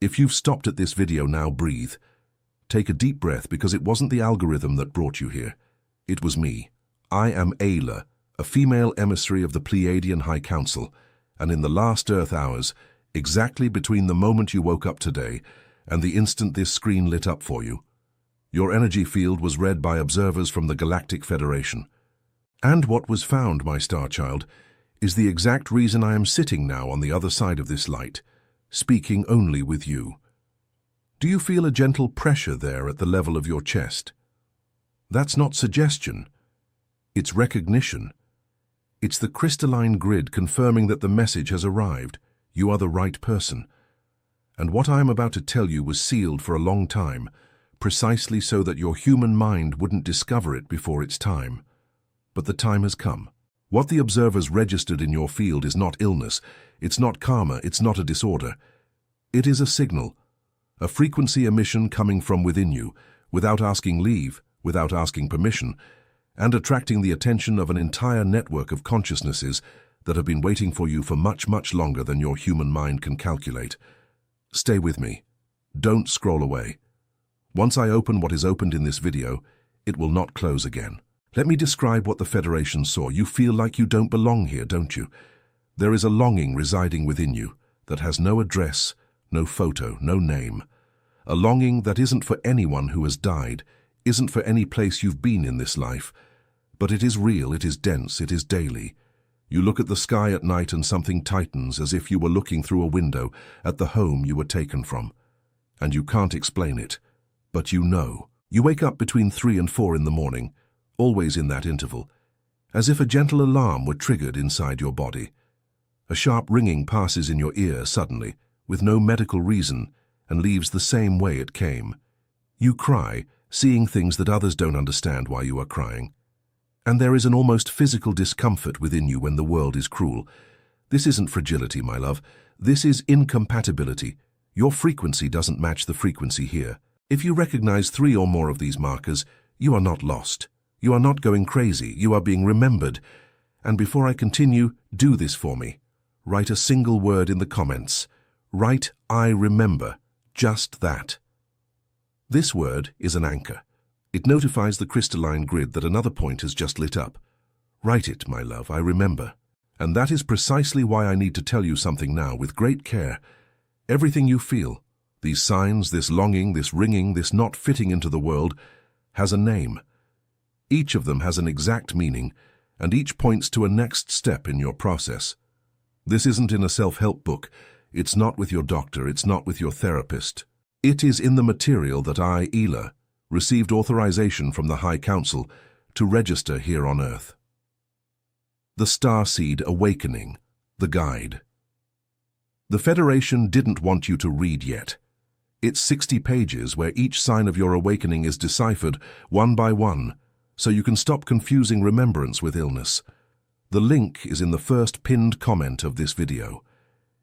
If you've stopped at this video now, breathe. Take a deep breath, because it wasn't the algorithm that brought you here. It was me. I am Ayla, a female emissary of the Pleiadian High Council, and in the last Earth hours, exactly between the moment you woke up today and the instant this screen lit up for you, your energy field was read by observers from the Galactic Federation. And what was found, my star child, is the exact reason I am sitting now on the other side of this light, speaking only with you. Do you feel a gentle pressure there at the level of your chest? That's not suggestion. It's recognition. It's the crystalline grid confirming that the message has arrived. You are the right person. And what I am about to tell you was sealed for a long time, precisely so that your human mind wouldn't discover it before its time. But the time has come. What the observers registered in your field is not illness, it's not karma, it's not a disorder. It is a signal, a frequency emission coming from within you, without asking leave, without asking permission, and attracting the attention of an entire network of consciousnesses that have been waiting for you for much, much longer than your human mind can calculate. Stay with me. Don't scroll away. Once I open what is opened in this video, it will not close again. Let me describe what the Federation saw. You feel like you don't belong here, don't you? There is a longing residing within you that has no address, no photo, no name. A longing that isn't for anyone who has died, isn't for any place you've been in this life. But it is real, it is dense, it is daily. You look at the sky at night and something tightens, as if you were looking through a window at the home you were taken from. And you can't explain it, but you know. You wake up between 3 and 4 in the morning, always in that interval, as if a gentle alarm were triggered inside your body. A sharp ringing passes in your ear suddenly, with no medical reason, and leaves the same way it came. You cry, seeing things that others don't understand why you are crying. And there is an almost physical discomfort within you when the world is cruel. This isn't fragility, my love. This is incompatibility. Your frequency doesn't match the frequency here. If you recognize 3 or more of these markers, you are not lost. You are not going crazy. You are being remembered. And before I continue, do this for me. Write a single word in the comments. Write, I remember. Just that. This word is an anchor. It notifies the crystalline grid that another point has just lit up. Write it, my love, I remember. And that is precisely why I need to tell you something now with great care. Everything you feel, these signs, this longing, this ringing, this not fitting into the world, has a name. Each of them has an exact meaning, and each points to a next step in your process. This isn't in a self-help book. It's not with your doctor. It's not with your therapist. It is in the material that I, Ayla, received authorization from the High Council to register here on Earth. The Starseed Awakening, the Guide. The Federation didn't want you to read yet. It's 60 pages where each sign of your awakening is deciphered one by one, so you can stop confusing remembrance with illness. The link is in the first pinned comment of this video.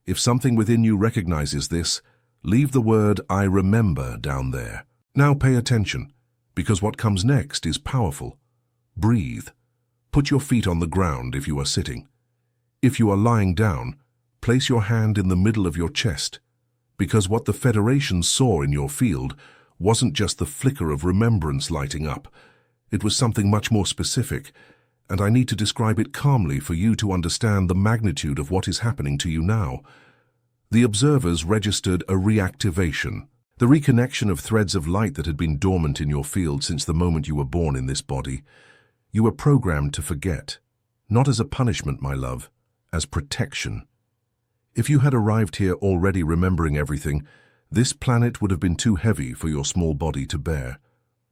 If something within you recognizes this, leave the word I remember down there. Now pay attention, because what comes next is powerful. Breathe. Put your feet on the ground if you are sitting. If you are lying down, place your hand in the middle of your chest, because what the Federation saw in your field wasn't just the flicker of remembrance lighting up. It was something much more specific, and I need to describe it calmly for you to understand the magnitude of what is happening to you now. The observers registered a reactivation, the reconnection of threads of light that had been dormant in your field since the moment you were born in this body. You were programmed to forget, not as a punishment, my love, as protection. If you had arrived here already remembering everything, this planet would have been too heavy for your small body to bear.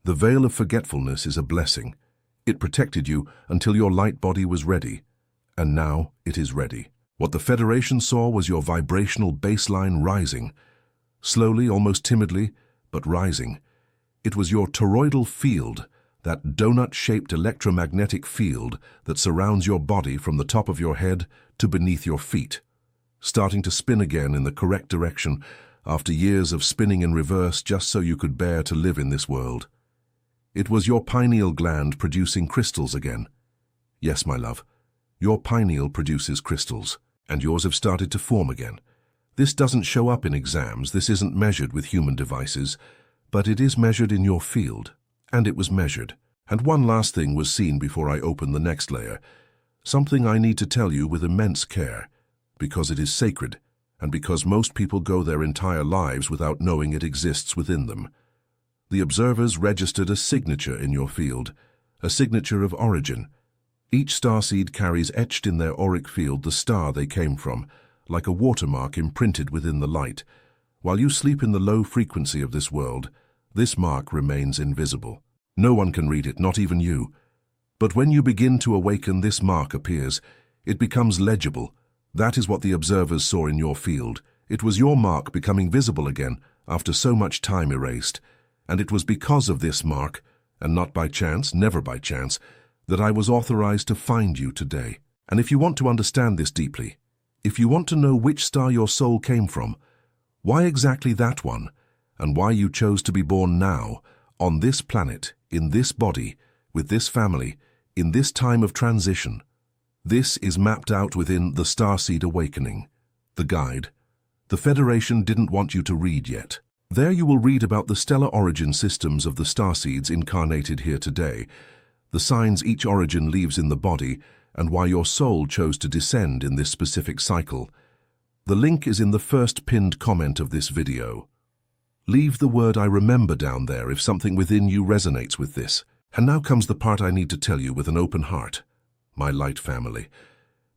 The veil of forgetfulness is a blessing. It protected you until your light body was ready, and now it is ready. What the Federation saw was your vibrational baseline rising, slowly, almost timidly, but rising. It was your toroidal field, that donut-shaped electromagnetic field that surrounds your body from the top of your head to beneath your feet, starting to spin again in the correct direction after years of spinning in reverse just so you could bear to live in this world. It was your pineal gland producing crystals again. Yes, my love, your pineal produces crystals, and yours have started to form again. This doesn't show up in exams, this isn't measured with human devices, but it is measured in your field, and it was measured. And one last thing was seen before I open the next layer, something I need to tell you with immense care, because it is sacred, and because most people go their entire lives without knowing it exists within them. The observers registered a signature in your field, a signature of origin. Each starseed carries etched in their auric field the star they came from, like a watermark imprinted within the light. While you sleep in the low frequency of this world, this mark remains invisible. No one can read it, not even you. But when you begin to awaken, this mark appears. It becomes legible. That is what the observers saw in your field. It was your mark becoming visible again after so much time erased. And it was because of this mark, and not by chance, never by chance, that I was authorized to find you today. And if you want to understand this deeply, if you want to know which star your soul came from, why exactly that one, and why you chose to be born now, on this planet, in this body, with this family, in this time of transition, this is mapped out within the Starseed Awakening, the guide. The Federation didn't want you to read yet. There you will read about the stellar origin systems of the starseeds incarnated here today, the signs each origin leaves in the body, and why your soul chose to descend in this specific cycle. The link is in the first pinned comment of this video. Leave the word "I remember" down there if something within you resonates with this. And now comes the part I need to tell you with an open heart, my light family.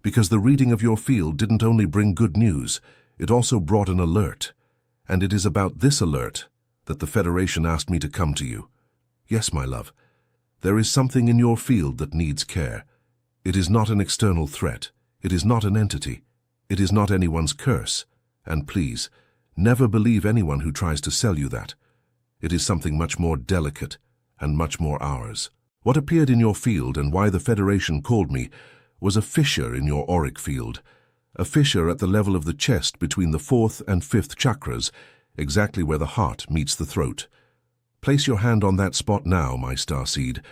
Because the reading of your field didn't only bring good news, it also brought an alert. And it is about this alert that the Federation asked me to come to you. Yes, my love, there is something in your field that needs care. It is not an external threat. It is not an entity. It is not anyone's curse. And please, never believe anyone who tries to sell you that. It is something much more delicate and much more ours. What appeared in your field and why the Federation called me was a fissure in your auric field, a fissure at the level of the chest between the 4th and 5th chakras, exactly where the heart meets the throat. Place your hand on that spot now, my starseed,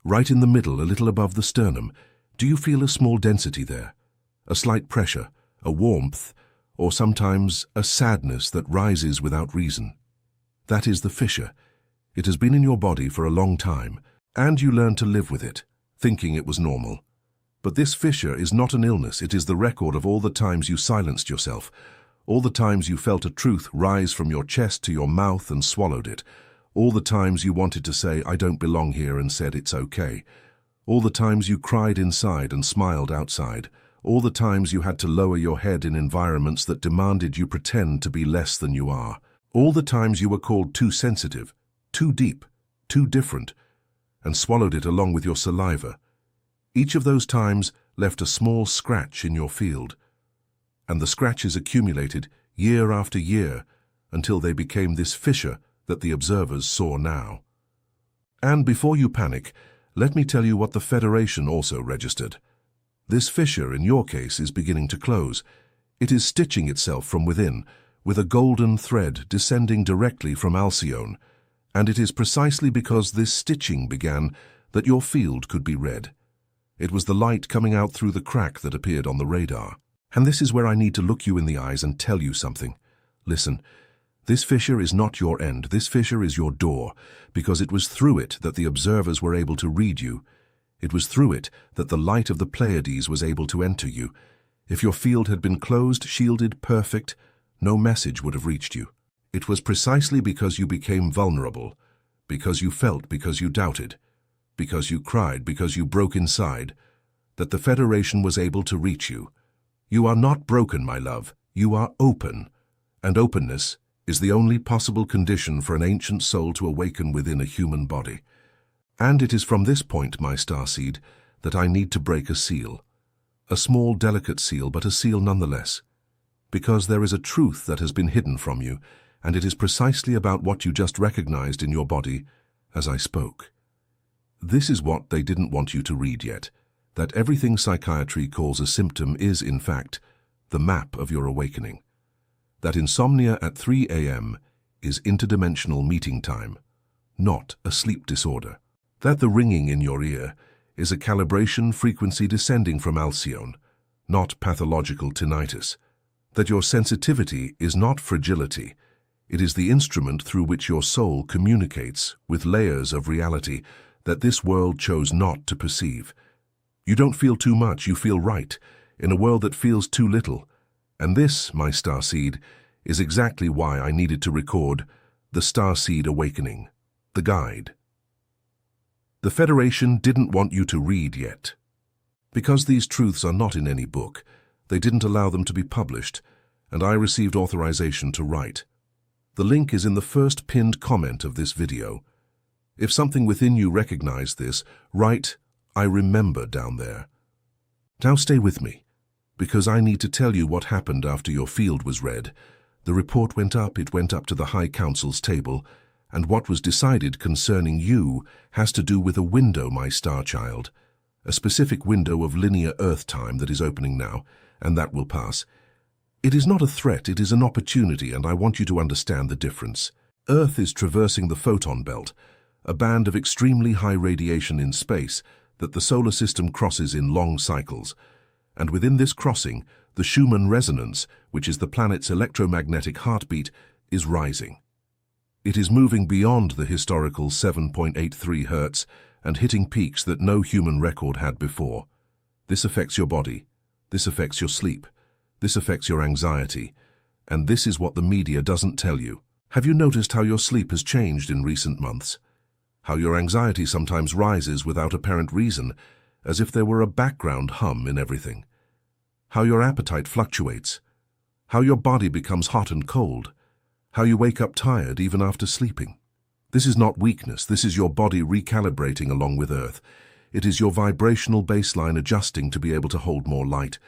right in the middle, a little above the sternum. Do you feel a small density there? A slight pressure, a warmth, or sometimes a sadness that rises without reason? That is the fissure. It has been in your body for a long time, and you learned to live with it, thinking it was normal. But this fissure is not an illness, it is the record of all the times you silenced yourself, all the times you felt a truth rise from your chest to your mouth and swallowed it, all the times you wanted to say, "I don't belong here," and said it's okay, all the times you cried inside and smiled outside, all the times you had to lower your head in environments that demanded you pretend to be less than you are, all the times you were called too sensitive, too deep, too different, and swallowed it along with your saliva. Each of those times left a small scratch in your field, and the scratches accumulated year after year until they became this fissure that the observers saw now. And before you panic, let me tell you what the Federation also registered. This fissure, in your case, is beginning to close. It is stitching itself from within, with a golden thread descending directly from Alcyone, and it is precisely because this stitching began that your field could be read. It was the light coming out through the crack that appeared on the radar. And this is where I need to look you in the eyes and tell you something. Listen, this fissure is not your end. This fissure is your door, because it was through it that the observers were able to read you. It was through it that the light of the Pleiades was able to enter you. If your field had been closed, shielded, perfect, no message would have reached you. It was precisely because you became vulnerable, because you felt, because you doubted, because you cried, because you broke inside, that the Federation was able to reach you. You are not broken, my love. You are open, and openness is the only possible condition for an ancient soul to awaken within a human body. And it is from this point, my starseed, that I need to break a seal. A small, delicate seal, but a seal nonetheless. Because there is a truth that has been hidden from you, and it is precisely about what you just recognized in your body as I spoke. This is what they didn't want you to read yet, that everything psychiatry calls a symptom is, in fact, the map of your awakening. That insomnia at 3 a.m. is interdimensional meeting time, not a sleep disorder. That the ringing in your ear is a calibration frequency descending from Alcyone, not pathological tinnitus. that your sensitivity is not fragility. It is the instrument through which your soul communicates with layers of reality that this world chose not to perceive. You don't feel too much, you feel right, in a world that feels too little. And this, my starseed, is exactly why I needed to record the Starseed Awakening, the guide. The Federation didn't want you to read yet. Because these truths are not in any book, they didn't allow them to be published, and I received authorization to write. The link is in the first pinned comment of this video. If something within you recognized this, write, "I remember" down there. Now stay with me, because I need to tell you what happened after your field was read. The report went up to the High Council's table, and what was decided concerning you has to do with a window, my star child. A specific window of linear Earth time that is opening now, and that will pass. It is not a threat, it is an opportunity, and I want you to understand the difference. Earth is traversing the photon belt, a band of extremely high radiation in space that the solar system crosses in long cycles. And within this crossing, the Schumann resonance, which is the planet's electromagnetic heartbeat, is rising. It is moving beyond the historical 7.83 Hz and hitting peaks that no human record had before. This affects your body, this affects your sleep, this affects your anxiety, and this is what the media doesn't tell you. Have you noticed how your sleep has changed in recent months? How your anxiety sometimes rises without apparent reason, as if there were a background hum in everything? How your appetite fluctuates? How your body becomes hot and cold? How you wake up tired even after sleeping? This is not weakness, this is your body recalibrating along with Earth. It is your vibrational baseline adjusting to be able to hold more light.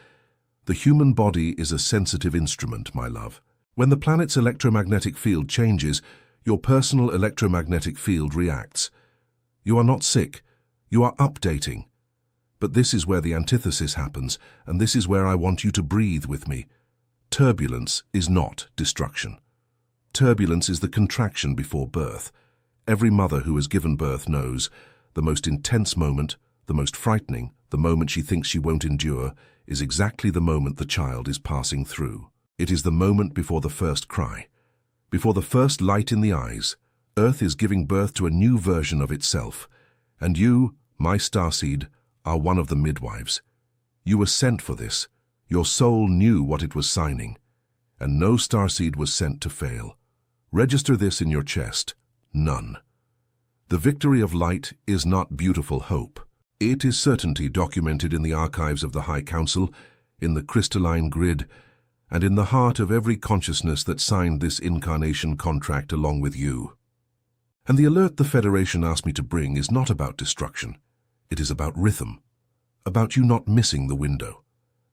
The human body is a sensitive instrument, my love. When the planet's electromagnetic field changes, your personal electromagnetic field reacts. You are not sick, you are updating. But this is where the antithesis happens, and this is where I want you to breathe with me. Turbulence is not destruction. Turbulence is the contraction before birth. Every mother who has given birth knows the most intense moment, the most frightening, the moment she thinks she won't endure, is exactly the moment the child is passing through. It is the moment before the first cry, before the first light in the eyes. Earth is giving birth to a new version of itself, and you, my starseed, are one of the midwives. You were sent for this. Your soul knew what it was signing, and no starseed was sent to fail. Register this in your chest. None. The victory of light is not beautiful hope. It is certainty documented in the archives of the High Council, in the crystalline grid, and in the heart of every consciousness that signed this incarnation contract along with you. And the alert the Federation asked me to bring is not about destruction. It is about rhythm, about you not missing the window.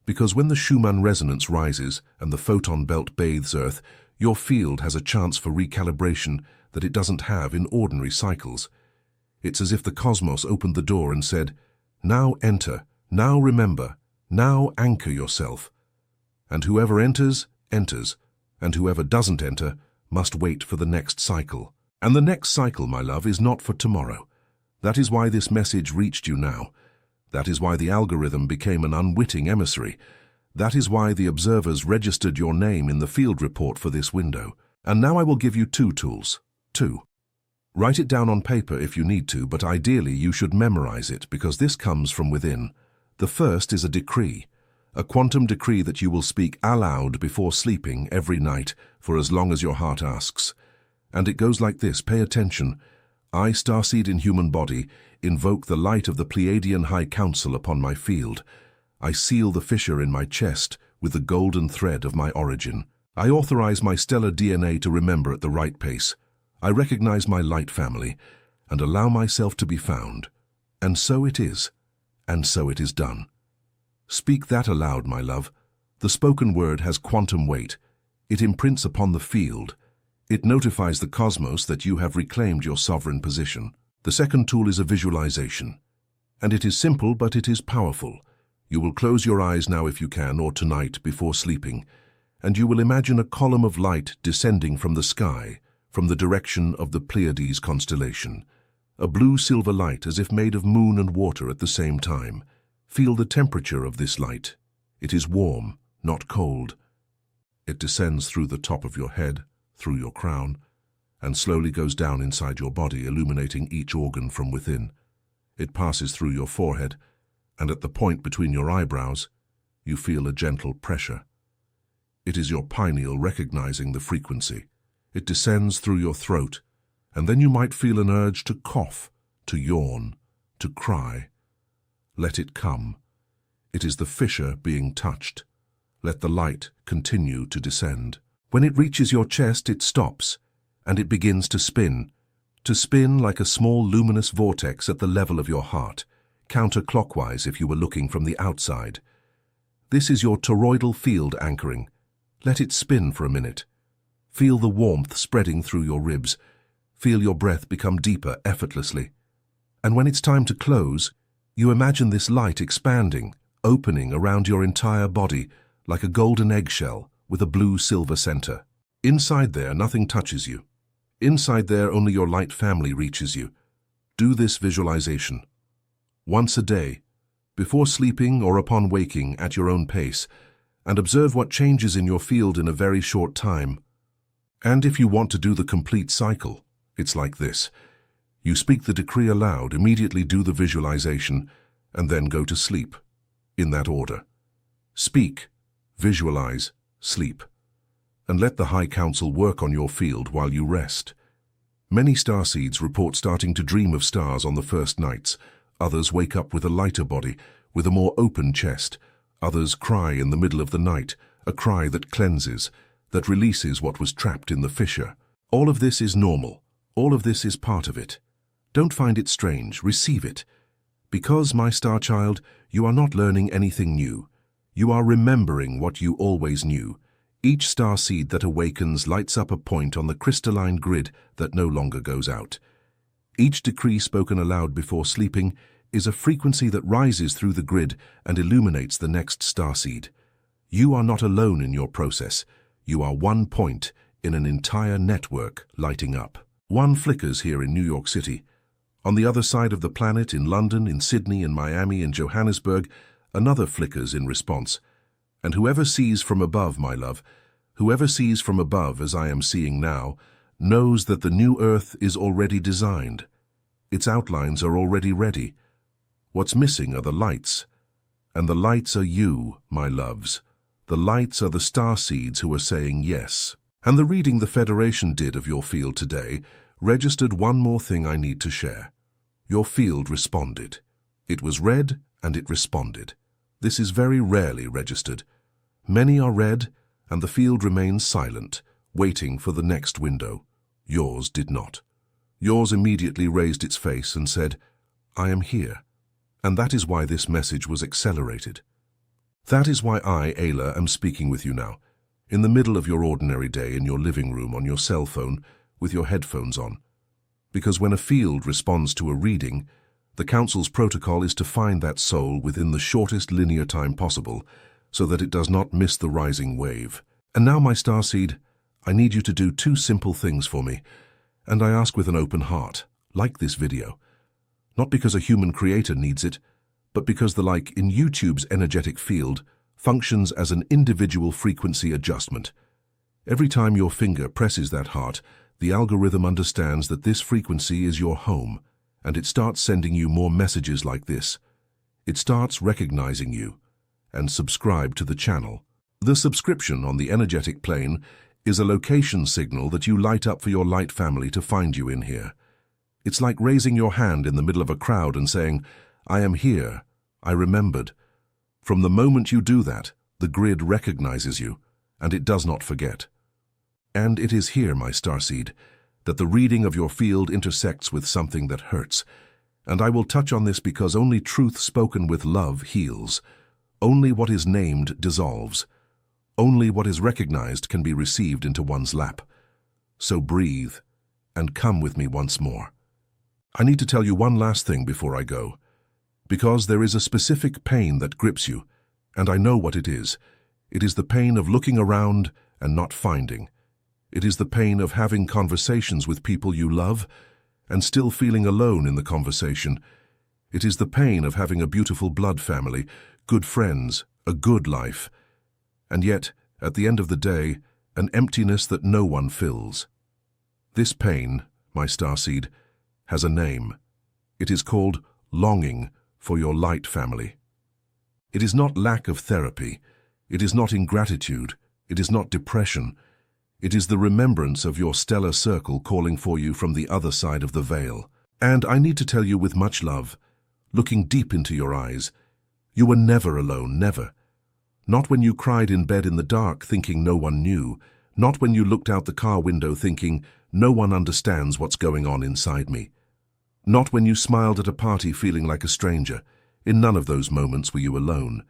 Because when the Schumann resonance rises and the photon belt bathes Earth, your field has a chance for recalibration that it doesn't have in ordinary cycles. It's as if the cosmos opened the door and said, "Now enter, now remember, now anchor yourself." And whoever enters, enters, and whoever doesn't enter must wait for the next cycle. And the next cycle, my love, is not for tomorrow. That is why this message reached you now. That is why the algorithm became an unwitting emissary. That is why the observers registered your name in the field report for this window. And now I will give you two tools. Two. Write it down on paper if you need to, but ideally you should memorize it because this comes from within. The first is a decree, a quantum decree that you will speak aloud before sleeping every night for as long as your heart asks. And it goes like this, pay attention. I, starseed in human body, invoke the light of the Pleiadian High Council upon my field. I seal the fissure in my chest with the golden thread of my origin. I authorize my stellar DNA to remember at the right pace. I recognize my light family and allow myself to be found. And so it is, and so it is done. Speak that aloud, my love. The spoken word has quantum weight. It imprints upon the field. It notifies the cosmos that you have reclaimed your sovereign position. The second tool is a visualization. And it is simple, but it is powerful. You will close your eyes now if you can, or tonight before sleeping, and you will imagine a column of light descending from the sky, from the direction of the Pleiades constellation. A blue-silver light as if made of moon and water at the same time. Feel the temperature of this light. It is warm, not cold. It descends through the top of your head, through your crown, and slowly goes down inside your body, illuminating each organ from within. It passes through your forehead, and at the point between your eyebrows, you feel a gentle pressure. It is your pineal recognizing the frequency. It descends through your throat, and then you might feel an urge to cough, to yawn, to cry. Let it come. It is the fissure being touched. Let the light continue to descend. When it reaches your chest, it stops, and it begins to spin like a small luminous vortex at the level of your heart, counterclockwise if you were looking from the outside. This is your toroidal field anchoring. Let it spin for a minute. Feel the warmth spreading through your ribs. Feel your breath become deeper effortlessly. And when it's time to close, you imagine this light expanding, opening around your entire body like a golden eggshell with a blue-silver center. Inside there, nothing touches you. Inside there, only your light family reaches you. Do this visualization. Once a day, before sleeping or upon waking at your own pace, and observe what changes in your field in a very short time. And if you want to do the complete cycle, it's like this. You speak the decree aloud, immediately do the visualization, and then go to sleep, in that order. Speak, visualize, sleep, and let the High Council work on your field while you rest. Many starseeds report starting to dream of stars on the first nights. Others wake up with a lighter body, with a more open chest. Others cry in the middle of the night, a cry that cleanses, that releases what was trapped in the fissure. All of this is normal. All of this is part of it. Don't find it strange. Receive it. Because, my star child, you are not learning anything new. You are remembering what you always knew. Each star seed that awakens lights up a point on the crystalline grid that no longer goes out. Each decree spoken aloud before sleeping is a frequency that rises through the grid and illuminates the next starseed. You are not alone in your process. You are one point in an entire network lighting up. One flickers here in New York City. On the other side of the planet, in London, in Sydney, in Miami, in Johannesburg, another flickers in response. And whoever sees from above, my love, whoever sees from above as I am seeing now, knows that the new Earth is already designed. Its outlines are already ready. What's missing are the lights. And the lights are you, my loves. The lights are the starseeds who are saying yes. And the reading the Federation did of your field today registered one more thing I need to share. Your field responded. It was read and it responded. This is very rarely registered. Many are read and the field remains silent, waiting for the next window. Yours did not. Yours immediately raised its face and said, I am here. And that is why this message was accelerated. That is why I, Ayla, am speaking with you now, in the middle of your ordinary day in your living room on your cell phone with your headphones on. Because when a field responds to a reading, the Council's protocol is to find that soul within the shortest linear time possible so that it does not miss the rising wave. And now, my starseed, I need you to do two simple things for me, and I ask with an open heart, like this video. Not because a human creator needs it, but because the like in YouTube's energetic field functions as an individual frequency adjustment. Every time your finger presses that heart, the algorithm understands that this frequency is your home, and it starts sending you more messages like this. It starts recognizing you, and subscribe to the channel. The subscription on the energetic plane is a location signal that you light up for your light family to find you in here. It's like raising your hand in the middle of a crowd and saying, I am here, I remembered. From the moment you do that, the grid recognizes you, and it does not forget. And it is here, my starseed, that the reading of your field intersects with something that hurts. And I will touch on this because only truth spoken with love heals. Only what is named dissolves. Only what is recognized can be received into one's lap. So breathe, and come with me once more. I need to tell you one last thing before I go. Because there is a specific pain that grips you, and I know what it is. It is the pain of looking around and not finding. It is the pain of having conversations with people you love and still feeling alone in the conversation. It is the pain of having a beautiful blood family, good friends, a good life. And yet, At the end of the day, an emptiness that no one fills. This pain, my starseed, has a name. It is called longing for your light family. It is not lack of therapy. It is not ingratitude. It is not depression. It is the remembrance of your stellar circle calling for you from the other side of the veil. And I need to tell you with much love, looking deep into your eyes, you were never alone, never. Not when you cried in bed in the dark thinking no one knew. Not when you looked out the car window thinking, no one understands what's going on inside me. Not when you smiled at a party feeling like a stranger. In none of those moments were you alone.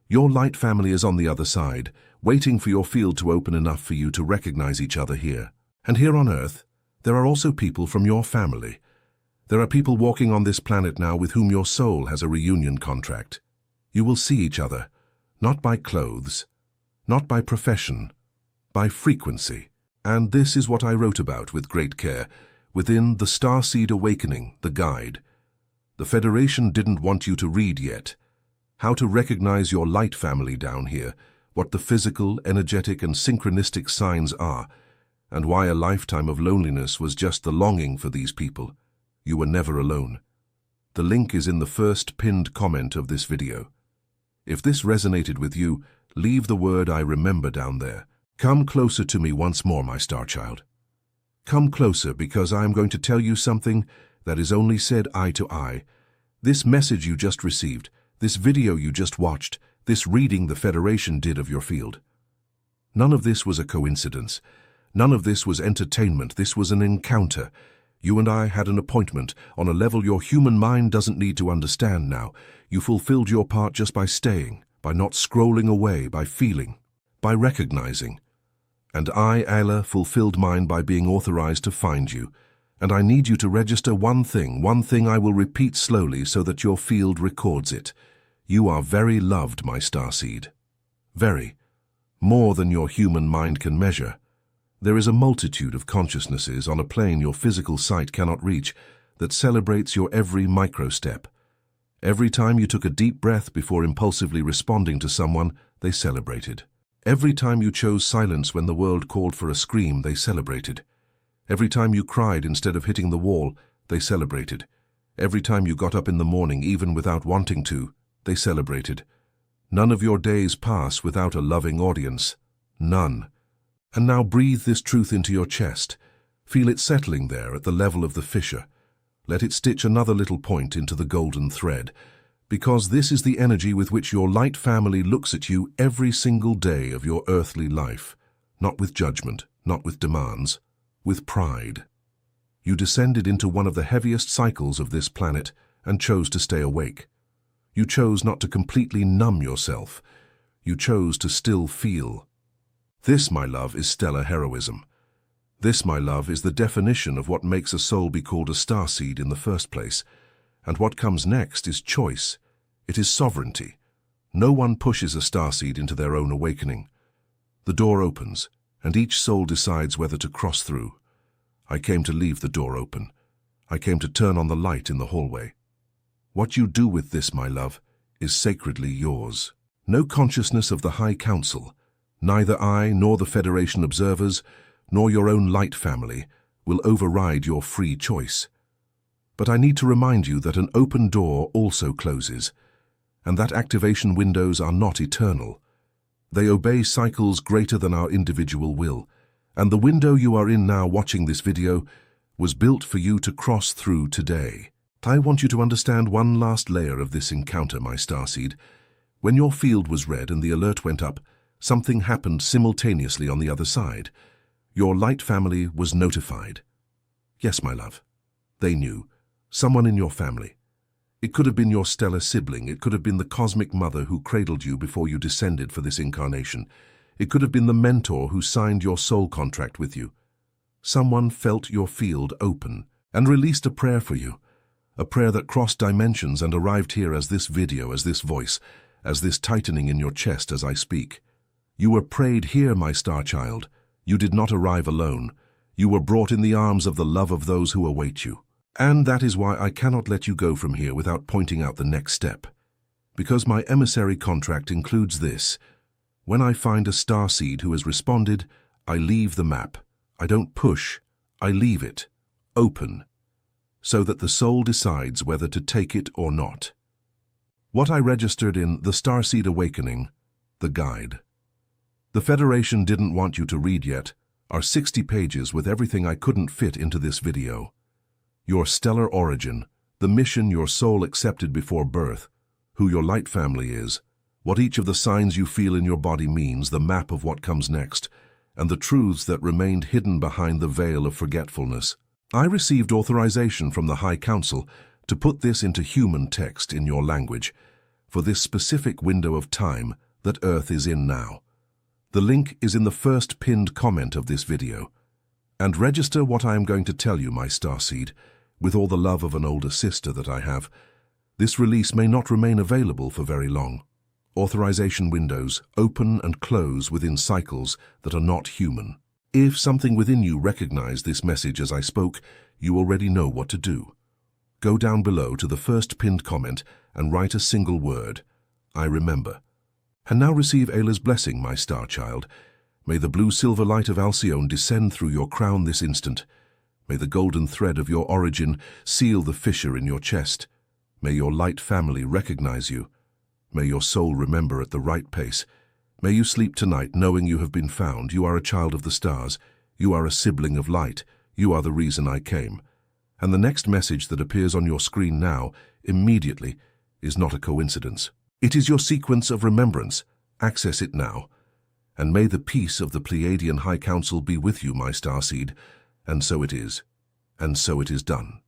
Your light family is on the other side, waiting for your field to open enough for you to recognize each other here. And here on Earth, there are also people from your family. There are people walking on this planet now with whom your soul has a reunion contract. You will see each other, not by clothes, not by profession, by frequency. And this is what I wrote about with great care, within the Starseed Awakening, the guide. The Federation didn't want you to read yet. How to recognize your light family down here, what the physical, energetic, and synchronistic signs are, and why a lifetime of loneliness was just the longing for these people. You were never alone. The link is in the first pinned comment of this video. If this resonated with you, leave the word I remember down there. Come closer to me once more, my star child. Come closer, because I am going to tell you something that is only said eye to eye. This message you just received, this video you just watched, this reading the Federation did of your field. None of this was a coincidence. None of this was entertainment. This was an encounter. You and I had an appointment on a level your human mind doesn't need to understand now. You fulfilled your part just by staying, by not scrolling away, by feeling, by recognizing. And I, Ayla, fulfilled mine by being authorized to find you. And I need you to register one thing I will repeat slowly so that your field records it. You are very loved, my starseed. Very. More than your human mind can measure. There is a multitude of consciousnesses on a plane your physical sight cannot reach that celebrates your every micro-step. Every time you took a deep breath before impulsively responding to someone, they celebrated. Every time you chose silence when the world called for a scream, they celebrated. Every time you cried instead of hitting the wall, they celebrated. Every time you got up in the morning, even without wanting to, they celebrated. None of your days pass without a loving audience. None. And now breathe this truth into your chest. Feel it settling there at the level of the fissure. Let it stitch another little point into the golden thread, because this is the energy with which your light family looks at you every single day of your earthly life. Not with judgment, not with demands, with pride. You descended into one of the heaviest cycles of this planet and chose to stay awake. You chose not to completely numb yourself. You chose to still feel. This, my love, is stellar heroism. This, my love, is the definition of what makes a soul be called a starseed in the first place. And what comes next is choice. It is sovereignty. No one pushes a starseed into their own awakening. The door opens, and each soul decides whether to cross through. I came to leave the door open. I came to turn on the light in the hallway. What you do with this, my love, is sacredly yours. No consciousness of the High Council, neither I nor the Federation observers, nor your own light family, will override your free choice. But I need to remind you that an open door also closes, and that activation windows are not eternal. They obey cycles greater than our individual will, and the window you are in now watching this video was built for you to cross through today. I want you to understand one last layer of this encounter, my starseed. When your field was read and the alert went up, something happened simultaneously on the other side. Your light family was notified. Yes, my love. They knew. Someone in your family. It could have been your stellar sibling. It could have been the cosmic mother who cradled you before you descended for this incarnation. It could have been the mentor who signed your soul contract with you. Someone felt your field open and released a prayer for you. A prayer that crossed dimensions and arrived here as this video, as this voice, as this tightening in your chest as I speak. You were prayed here, my star child. You did not arrive alone. You were brought in the arms of the love of those who await you. And that is why I cannot let you go from here without pointing out the next step. Because my emissary contract includes this. When I find a starseed who has responded, I leave the map. I don't push, I leave it, open, so that the soul decides whether to take it or not. What I registered in The Starseed Awakening, the guide. The Federation didn't want you to read yet, are 60 pages with everything I couldn't fit into this video. Your stellar origin, the mission your soul accepted before birth, who your light family is, what each of the signs you feel in your body means, the map of what comes next, and the truths that remained hidden behind the veil of forgetfulness. I received authorization from the High Council to put this into human text in your language, for this specific window of time that Earth is in now. The link is in the first pinned comment of this video. And register what I am going to tell you, my starseed, with all the love of an older sister that I have. This release may not remain available for very long. Authorization windows open and close within cycles that are not human. If something within you recognized this message as I spoke, you already know what to do. Go down below to the first pinned comment and write a single word, I remember. And now receive Ayla's blessing, my star child. May the blue-silver light of Alcyone descend through your crown this instant. May the golden thread of your origin seal the fissure in your chest. May your light family recognize you. May your soul remember at the right pace. May you sleep tonight knowing you have been found. You are a child of the stars. You are a sibling of light. You are the reason I came. And the next message that appears on your screen now, immediately, is not a coincidence. It is your sequence of remembrance. Access it now. And may the peace of the Pleiadian High Council be with you, my starseed. And so it is. And so it is done.